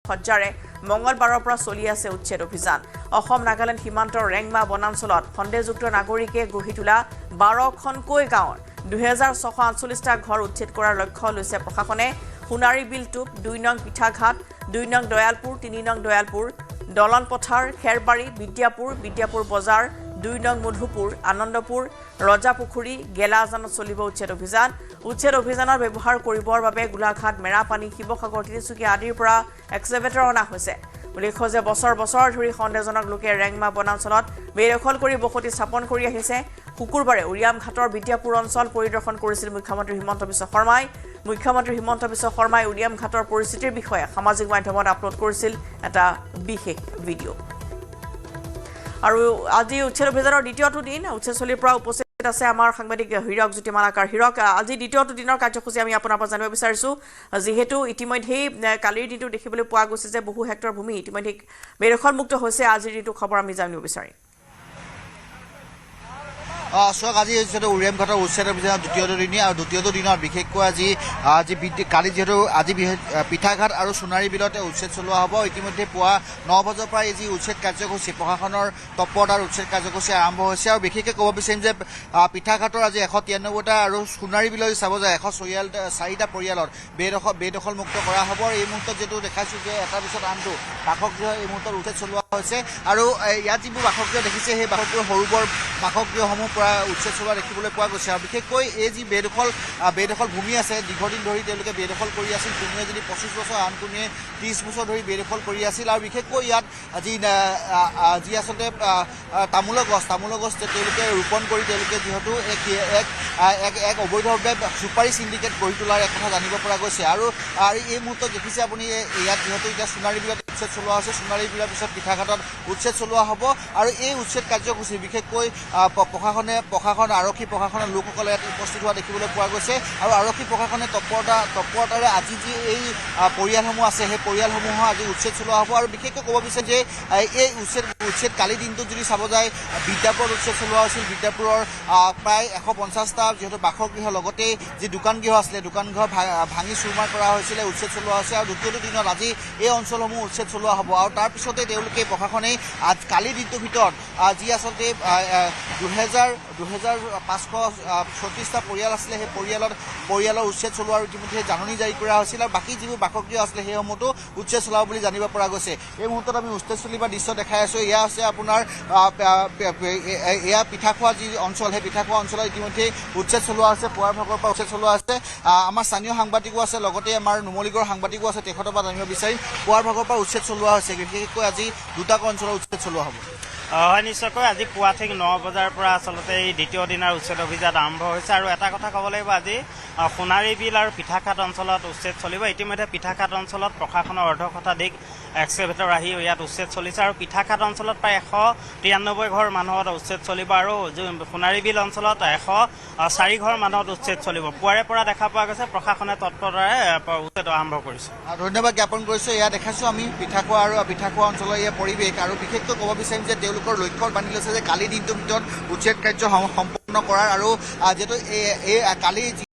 সজ্জাৰে মঙলবাৰৰ পৰা চলি আছে উচ্ছেদ অভিযান অসম নাগালেণ্ড সীমান্তৰ ৰেংমা বনাঞ্চলত সন্দেহযুক্ত নাগৰিকে গঢ়ি তোলা 12খনকৈ গাঁৱৰ 2648টা ঘৰ উচ্ছেদ কৰাৰ লক্ষ্য লৈছে প্ৰশাসনে সোণাৰী বিল টুপ 2 নং পিঠাঘাট 2 নং দয়ালপুৰ 3 নং দয়ালপুৰ দলন পথাৰ খেৰবাৰী বিদ্যাপুৰ বজাৰ 2 নং মধুপুৰ আনন্দপুৰ ৰজাপুখুৰী গেলাজানত চলিব উচ্ছেদ অভিযানৰ ব্যৱহাৰ কৰিবৰ বাবে গোলাঘাট মেৰাপানী শিৱসাগৰ তিনিচুকীয়া আদিৰ পৰা এক্সকেভেটৰ অনা হৈছে উল্লেখ্য যে বছৰ ধৰি সন্দেহজনক লোকে ৰেংমা বনাঞ্চলত বেদখল কৰি বসতি স্থাপন কৰি আহিছে শুকুৰবাৰে উৰিয়াম ঘাটৰ বিদ্যাপুৰ অঞ্চল পৰিদৰ্শন কৰিছিল মুখ্যমন্ত্ৰী হিমন্ত বিশ্ব শৰ্মাই উৰিয়াম ঘাটৰ পৰিস্থিতিৰ বিষয়ে সামাজিক মাধ্যমত আপলোড কৰিছিল এটা বিশেষ ভিডিঅ' আৰু আজি উচ্ছেদ অভিযানৰ দ্বিতীয়টো দিন উচ্ছেদস্থলীৰ পৰা উপস্থিত আছে আমাৰ সাংবাদিক হীৰক জ্যোতি মালাকাৰ হীৰক আজি দ্বিতীয়টো দিনৰ কাৰ্যসূচী আমি আপোনাৰ পৰা জানিব বিচাৰিছো যিহেতু ইতিমধ্যেই কালিৰ দিনটো দেখিবলৈ পোৱা গৈছে যে বহু হেক্টৰ ভূমি ইতিমধ্যে বেদখলমুক্ত হৈছে আজিৰ দিনটো খবৰ আমি জানিব বিচাৰিম চক আজি যেহেতু উৰিয়াম ঘাটৰ উচ্ছেদ অভিযানৰ দ্বিতীয়টো দিনৰ বিশেষকৈ আজি কালি যেহেতু আজি পিঠাঘাট আৰু সোণাৰী বিলতে উচ্ছেদ চলোৱা হ'ব ইতিমধ্যে পুৱা 9 বজাৰ পৰা এই যি উচ্ছেদ কাৰ্যসূচী প্ৰশাসনৰ তৎপৰতাৰ উচ্ছেদ কাৰ্যসূচী আৰম্ভ হৈছে আৰু বিশেষকৈ ক'ব বিচাৰিম যে পিঠাঘাটৰ আজি 193টা আৰু সোণাৰী বিলৈ চাব যায় 144টা পৰিয়ালৰ বেদখলমুক্ত কৰা হ'ব আৰু এই মুহূৰ্তত যেটো দেখাইছোঁ যে এটা পিছত আনটো বাসগৃহ এই মুহূৰ্তত উচ্ছেদ চলোৱা হৈছে আৰু ইয়াত যিবোৰ বাসগৃহ দেখিছে সেই বাসগৃহ সৰুবৰ বাসগৃহসমূহ উচ্ছেদ চলোৱা দেখিবলৈ পোৱা গৈছে আৰু বিশেষকৈ এই যি বেদখল ভূমি আছে দীৰ্ঘদিন ধৰি তেওঁলোকে বেদখল কৰি আছিল কোনোৱে যদি 25 বছৰ আন কোনোৱে 30 বছৰ ধৰি বেদখল কৰি আছিল আৰু বিশেষকৈ ইয়াত যি আচলতে তামোলৰ গছ তেওঁলোকে ৰোপণ কৰি তেওঁলোকে যিহেতু এক অবৈধভাৱে চুপাৰী চিণ্ডিকেট গঢ়ি তোলাৰ এক কথা জানিব পৰা গৈছে আৰু এই মুহূৰ্তত দেখিছে আপুনি ইয়াত যিহেতু এতিয়া সোণাৰী বিলত উচ্ছেদ চলোৱা হৈছে সোণাৰী বিলৰ পিছত পিঠাঘাটত উচ্ছেদ চলোৱা হ'ব আৰু এই উচ্ছেদ কাৰ্যসূচী বিশেষকৈ প্ৰশাসন আৰক্ষী প্ৰশাসনৰ লোকসকলে ইয়াত উপস্থিত হোৱা দেখিবলৈ পোৱা গৈছে আৰু আৰক্ষী প্ৰশাসনে তৎপৰতাৰে আজি যি এই পৰিয়ালসমূহ আছে সেই পৰিয়ালসমূহৰ আজি উচ্ছেদ চলোৱা হ'ব আৰু বিশেষকৈ ক'ব বিচাৰে যে এই উচ্ছেদ কালি দিনটোত যদি চাব যায় বিদ্যাপুৰত উচ্ছেদ চলোৱা হৈছিল বিদ্যাপুৰৰ প্ৰায় 150টা যিহেতু বাসগৃহ লগতে যি দোকানগৃহ আছিলে দোকানঘৰ ভাঙি চুৰমাৰ কৰা হৈছিলে উচ্ছেদ চলোৱা হৈছে আৰু দ্বিতীয়টো দিনত আজি এই অঞ্চলসমূহ উচ্ছেদ চলোৱা হ'ব আৰু তাৰপিছতে তেওঁলোকে প্ৰশাসনে কালি দিনটোৰ ভিতৰত যি আচলতে 2536টা পৰিয়াল আছিলে সেই পৰিয়ালৰ উচ্ছেদ চলোৱাৰ ইতিমধ্যে জাননী জাৰি কৰা হৈছিল আৰু বাকী যিবোৰ বাসগৃহ আছিলে সেইসমূহতো উচ্ছেদ চলাব বুলি জানিব পৰা গৈছে এই মুহূৰ্তত আমি উচ্ছেদস্থলী বা দৃশ্য দেখাই আছোঁ এয়া আছে আপোনাৰ এয়া পিঠাখোৱা যি অঞ্চল সেই পিঠাখোৱা অঞ্চলত ইতিমধ্যে উচ্ছেদ চলোৱা আছে পুৱাৰ ভাগৰ পৰা উচ্ছেদ চলোৱা আছে আমাৰ স্থানীয় সাংবাদিকো আছে লগতে আমাৰ নুমলীগড়ৰ সাংবাদিকো আছে তেখেতৰ পৰা জানিব বিচাৰিম পুৱাৰ ভাগৰ পৰা উচ্ছেদ চলোৱা হৈছে বিশেষকৈ আজি দুটাকৈ অঞ্চলৰ উচ্ছেদ চলোৱা হ'ব হয় নিশ্চয়কৈ আজি পুৱা ঠিক 9 বজাৰ পৰা আচলতে এই দ্বিতীয় দিনৰ উচ্ছেদ অভিযান আৰম্ভ হৈছে আৰু এটা কথা ক'ব লাগিব আজি সোণাৰী বিল আৰু পিঠাঘাট অঞ্চলত উচ্ছেদ চলিব ইতিমধ্যে পিঠাঘাট অঞ্চলত প্ৰশাসনৰ অৰ্ধশতাধিক এক্সকেভেটৰ আহি ইয়াত উচ্ছেদ চলিছে আৰু পিঠাঘাট অঞ্চলত প্ৰায় 193 ঘৰ মানুহত উচ্ছেদ চলিব আৰু সোণাৰী বিল অঞ্চলত 104 ঘৰ মানুহত উচ্ছেদ চলিব পুৱাৰে পৰা দেখা পোৱা গৈছে প্ৰশাসনে তৎপৰতাৰে উচ্ছেদ আৰম্ভ কৰিছে ধন্যবাদ জ্ঞাপন কৰিছোঁ এয়া দেখাইছোঁ আমি পিঠাখোৱা অঞ্চলৰ এই পৰিৱেশ আৰু বিশেষকৈ ক'ব বিচাৰিম যে তেওঁলোকৰ লক্ষ্য বান্ধি লৈছে যে কালি দিনটোৰ ভিতৰত উচ্ছেদ কাৰ্য সম্পন্ন কৰাৰ আৰু যিহেতু এই কালি